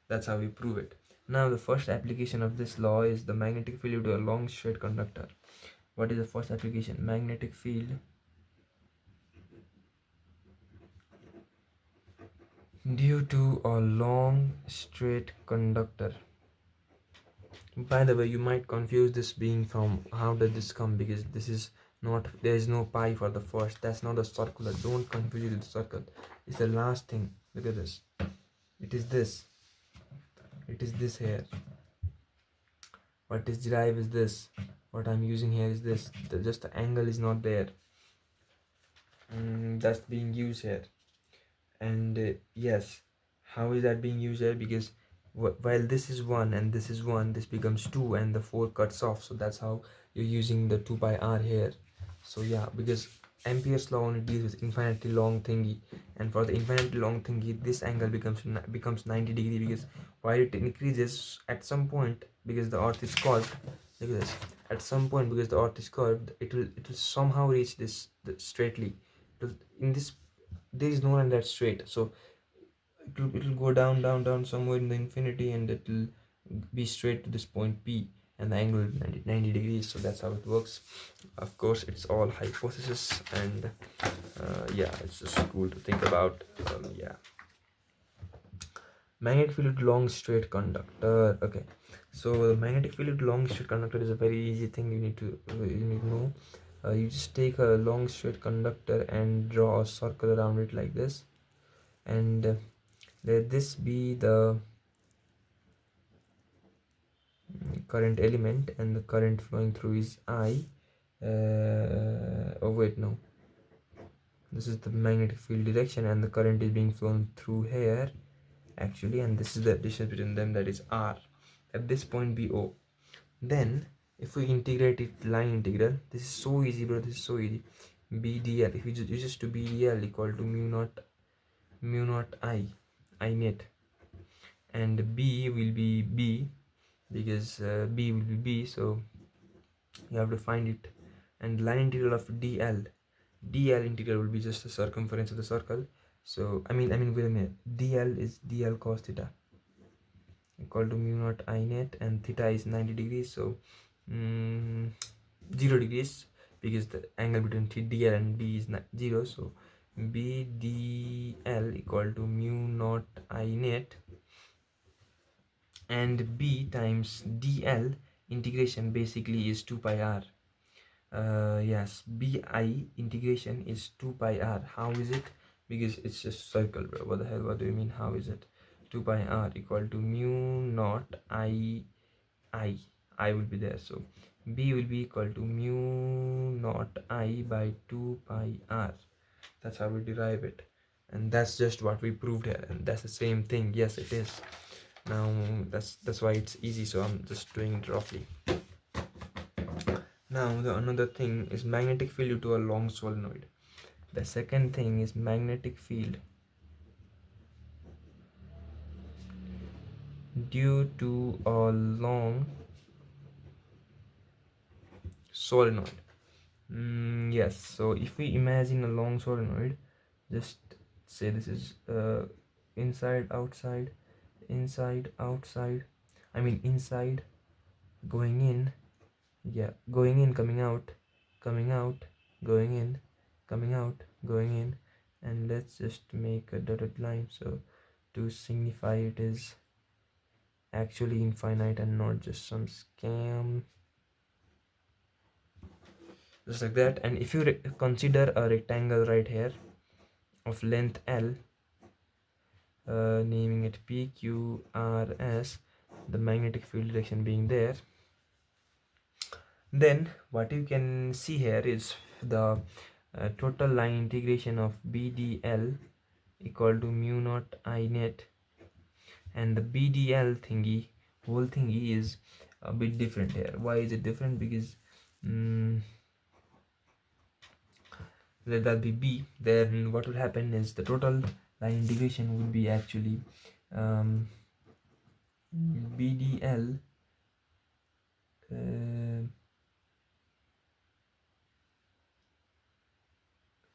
That's how we prove it. Now the first application of this law is the magnetic field to a long straight conductor. What is the first application? Magnetic field due to a long straight conductor. By the way, you might confuse this being from how did this come, because this is not, there is no pi for the first, that's not a circular, don't confuse it with the circle, it's the last thing. Look at this, it is this, it is this here, what is derived is this, what I'm using here is this, just the angle is not there, that's being used here. And yes, how is that being used here? Because while this is 1 and this is 1, this becomes 2 and the 4 cuts off, so that's how you're using the 2 pi r here. So yeah, because Ampere's law only deals with infinitely long thingy, and for the infinitely long thingy, this angle becomes 90 degree, because while it increases at some point, because the earth is curved, look at this, at some point, because the earth is curved, it will somehow reach this straightly. In this, there is no line that's straight, so it will go down down down somewhere in the infinity, and it will be straight to this point P, and the angle will be 90 degrees. So that's how it works. Of course, it's all hypothesis, and yeah, it's just cool to think about. Yeah, magnetic field long straight conductor. Okay, so the magnetic field long straight conductor is a very easy thing. You need to know. You just take a long straight conductor and draw a circle around it like this, and let this be the current element, and the current flowing through is I. Oh wait, no, this is the magnetic field direction, and the current is being flown through here actually, and this is the distance between them, that is R. At this point be O. Then if we integrate it, line integral, this is so easy, bro, this is so easy. BdL, if you just do BdL equal to mu naught I net, and B will be B, because B will be B, so you have to find it. And line integral of dl integral will be just the circumference of the circle. So I mean wait a minute, dl is dl cos theta equal to mu naught I net, and theta is 90 degrees, so 0 degrees, because the angle between dl and b is 0, so b dl equal to mu naught I net, and b times dl integration basically is 2 pi r. Yes, bi integration is 2 pi r. How is it? Because it's just circle, bro. What the hell, what do you mean how is it? 2 pi r equal to mu naught I will be there, so b will be equal to mu naught I by 2 pi r. That's how we derive it, and that's just what we proved here, and that's the same thing. Yes, it is. Now that's why it's easy, so I'm just doing it roughly. Now the another thing is magnetic field due to a long solenoid. The second thing is magnetic field due to a long solenoid. Yes, so if we imagine a long solenoid, just say this is inside outside, inside outside, I mean inside, going in, yeah, going in, coming out, coming out, going in, coming out, going in, and let's just make a dotted line, so to signify it is actually infinite and not just some scam, just like that. And if you consider a rectangle right here of length L, naming it PQRS, the magnetic field direction being there, then what you can see here is the total line integration of BdL equal to mu naught I net, and the BdL thingy, whole thingy, is a bit different here. Why is it different? Because let that be B, then what will happen is the total line integration would be actually BDL,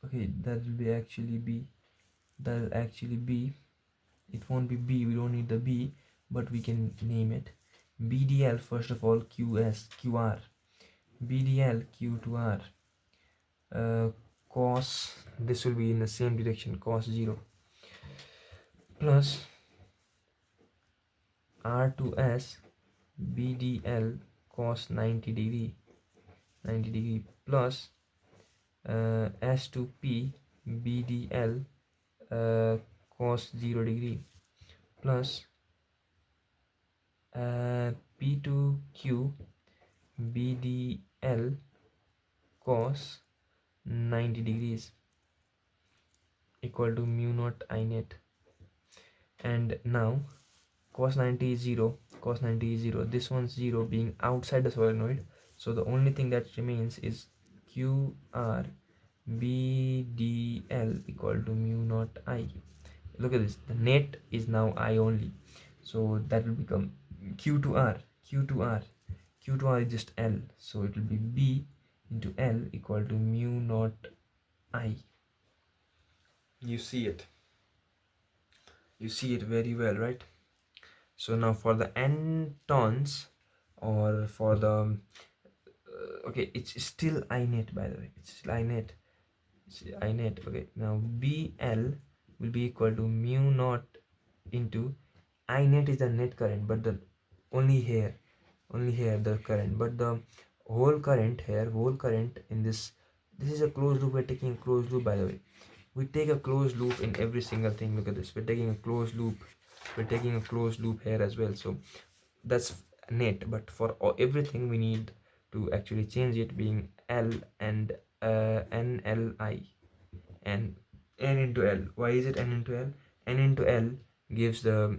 okay, that will be actually B. That'll actually be, it won't be B, we don't need the B, but we can name it BDL. First of all, QR, BDL Q to R, cos, this will be in the same direction, cos 0, plus R to S, BDL cos 90 degree, plus S to P, BDL cos 0 degree, plus P to Q, BDL cos 90 degrees, equal to mu naught I net. And now cos 90 is 0, cos 90 is 0, this one's 0 being outside the solenoid, so the only thing that remains is QR BDL equal to mu naught I. Look at this, the net is now I only, so that will become Q to R, Q to R, Q to R is just L, so it will be B into L equal to mu naught I. You see it, you see it very well, right? So now for the n tons, or for the okay, it's still I net, by the way, it's still I net, okay. Now BL will be equal to mu naught into I net is the net current, but the only here the current, but the whole current here, whole current in this is a closed loop. We're taking a closed loop, by the way. We take a closed loop in every single thing. Look at this, we're taking a closed loop, we're taking a closed loop here as well, so that's net. But for everything we need to actually change it, being L and NLI, and N into L. Why is it N into L? N into L gives the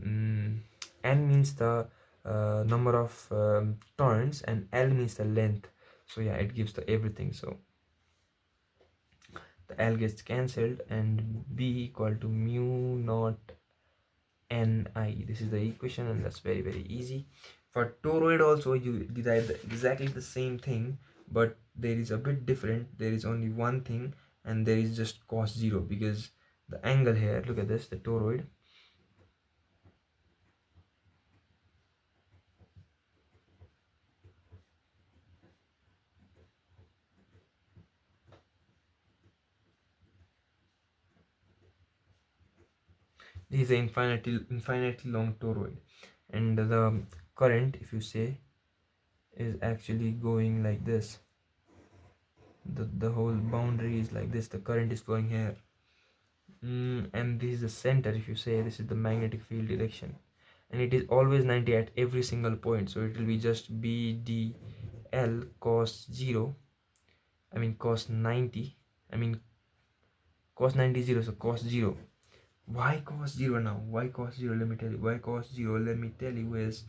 N means the number of turns, and L means the length. So yeah, it gives the everything. So the L gets cancelled, and B equal to mu naught Ni. This is the equation, and that's very very easy. For toroid also you derive exactly the same thing, but there is a bit different. There is only one thing, and there is just cos 0, because the angle here, look at this, the toroid, this is an infinitely long toroid, and the current, if you say, is actually going like this. The whole boundary is like this, the current is going here, and this is the center. If you say, this is the magnetic field direction, and it is always 90 at every single point, so it will be just BDL cos 0, I mean cos 90, I mean cos 90 0, so cos 0. Why cos 0 now? Why cos 0? Let me tell you why cos 0. Let me tell you is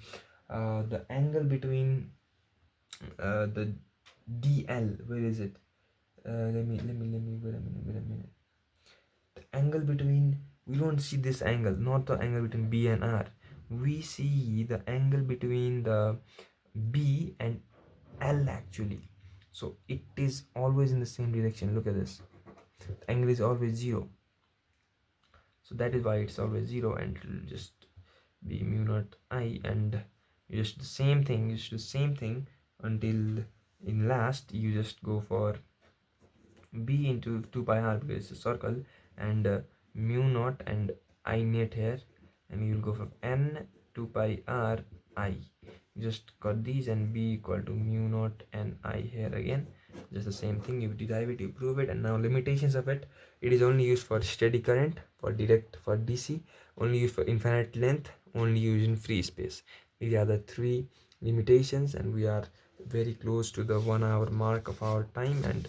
the angle between the DL, where is it? Let me wait a minute. The angle between, we don't see this angle, not the angle between B and R. We see the angle between the B and L actually. So it is always in the same direction. Look at this. The angle is always 0. So that is why it's always 0, and it will just be mu naught I, and you just do the same thing until in last you just go for B into 2 pi r, because it's a circle, and mu naught and I net here, and you will go from n to pi r I. Just got these, and B equal to mu naught and I here again. Just the same thing, you derive it, you prove it. And now limitations of it: it is only used for steady current, for direct, for DC, only used for infinite length, only used in free space. These are the 3 limitations, and we are very close to the 1 hour mark of our time, and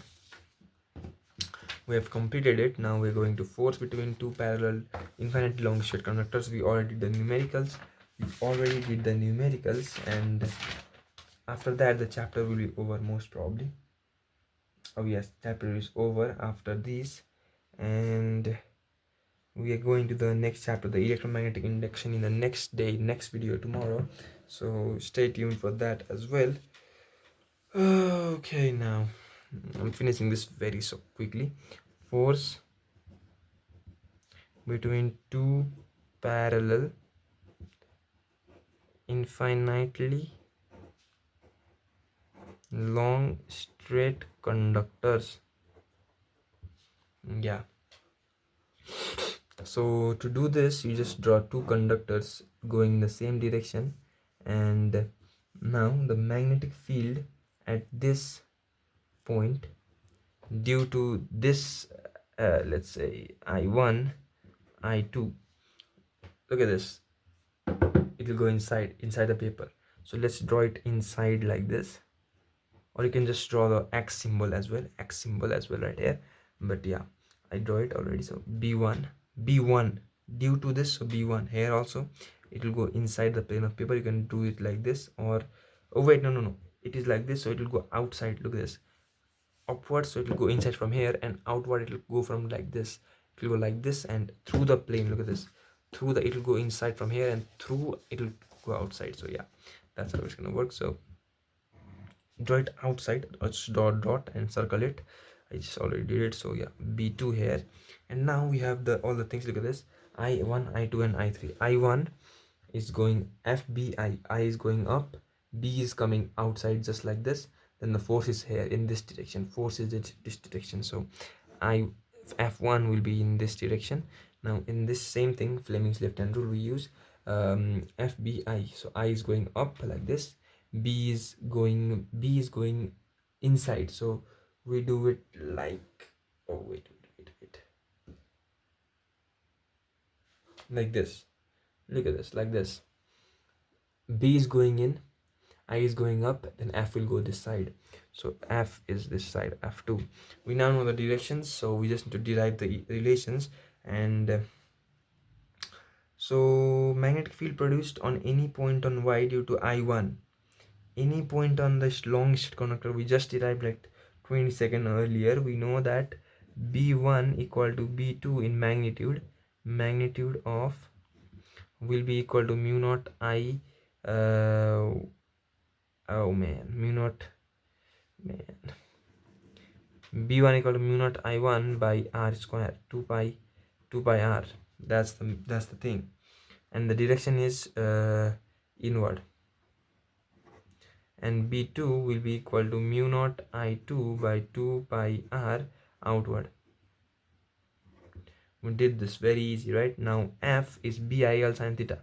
we have completed it. Now we're going to force between 2 parallel infinitely long straight conductors. We already did the numericals, and after that the chapter will be over, most probably. Oh yes, chapter is over after this, and we are going to the next chapter, the electromagnetic induction, in the next day, next video tomorrow. So stay tuned for that as well. Okay, now I'm finishing this very so quickly. Force between two parallel infinitely long straight conductors. Yeah, so to do this, you just draw two conductors going in the same direction, and now the magnetic field at this point, due to this let's say I1, I2, look at this, it will go inside the paper. So let's draw it inside like this, or you can just draw the X symbol as well, right here. But yeah, I draw it already. So B1, due to this, so B1 here also, it will go inside the plane of paper. You can do it like this, or oh wait, no, it is like this, so it will go outside. Look at this, upwards, so it will go inside from here, and outward it will go from like this. It will go like this and through the plane. Look at this, through the, it will go inside from here, and through it will go outside. So yeah, that's how it's gonna work. So draw it outside, just dot and circle it. I just already did it. So yeah, B2 here, and now we have the all the things. Look at this, I1, I2 and I3. I1 is going FBI, I is going up, B is coming outside just like this. Then the force is here in this direction, force is this direction. So I F1 will be in this direction. Now in this same thing, Fleming's left hand rule, we use FBI. So I is going up like this, B is going inside. So we do it like, oh wait, like this. Look at this, like this. B is going in, I is going up, then F will go this side. So F is this side, F2. We now know the directions, so we just need to derive the relations. And so magnetic field produced on any point on Y due to I1, any point on this long straight conductor, we just derived like 20 seconds earlier. We know that B1 equal to B2 in magnitude of will be equal to mu naught I, oh man, mu naught, man, B1 equal to mu naught I1 by R square, 2 pi R. That's the thing, and the direction is inward. And B2 will be equal to mu naught I2 by 2 pi R outward. We did this very easy, right? Now F is BIL sin theta.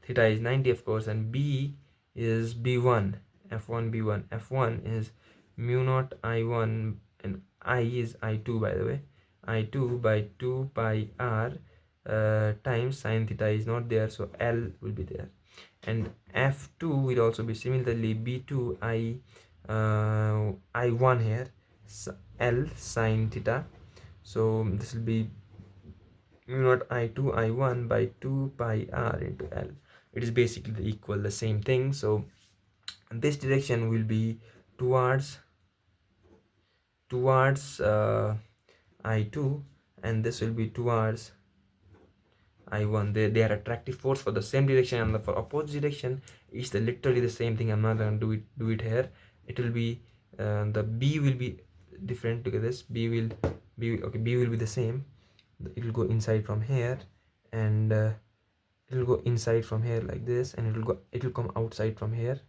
Theta is 90, of course, and B is B1, F1 B1. F1 is mu naught I1, and I is I2, by the way. I2 by 2 pi R times sin theta is not there, so L will be there. And F2 will also be similarly B2 I1 here, L sin theta. So this will be mu naught I2 I1 by 2 pi R into L. It is basically the same thing. So this direction will be towards I2, and this will be towards I1. They are attractive force for the same direction, and for opposite direction it's literally the same thing. I'm not gonna do it here. It will be the B will be different. Look at this, B will be the same. It will go inside from here, and it will go inside from here like this, and it will come outside from here,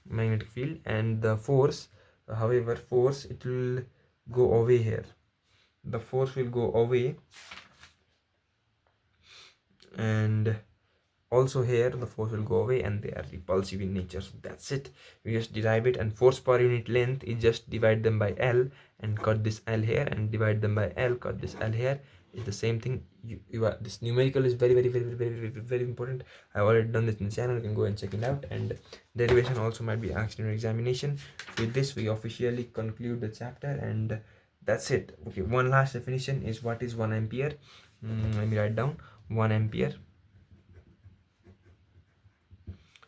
magnetic field. And the force, however, it will go away here. The force will go away, and also here the force will go away, and they are repulsive in nature. So that's it, we just derive it. And force per unit length is just divide them by L and cut this L here, and divide them by L, cut this L here. Is the same thing. You are, this numerical is very important. I've already done this in the channel, you can go and check it out. And derivation also might be asked in your examination. With this we officially conclude the chapter, and that's it. Okay, one last definition is, what is 1 ampere? Let me write down. 1 ampere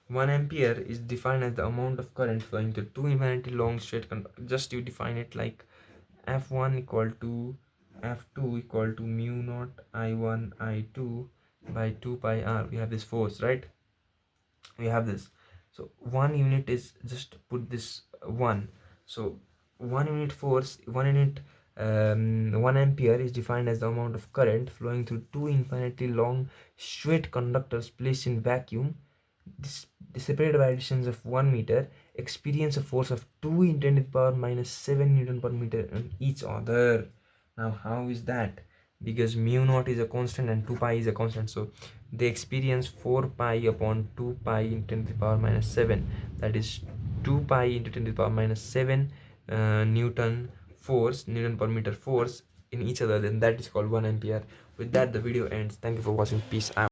1 ampere is defined as the amount of current flowing through two infinitely long straight conductors. Just you define it like F1 equal to F2 equal to mu naught I1 I2 by 2 pi r. We have this force, right? We have this. So 1 unit is, just put this 1. So 1 unit force, 1 unit 1 ampere is defined as the amount of current flowing through two infinitely long straight conductors placed in vacuum, separated by a distance of 1 meter, experience a force of 2 × 10⁻⁻7 Newton per meter on each other. Now how is that? Because mu naught is a constant and 2 pi is a constant, so they experience 4 pi upon 2 pi × 10⁻⁻7, that is 2 pi × 10⁻⁻7 Newton per meter force in each other. Then that is called 1 ampere. With that, the video ends. Thank you for watching. Peace out.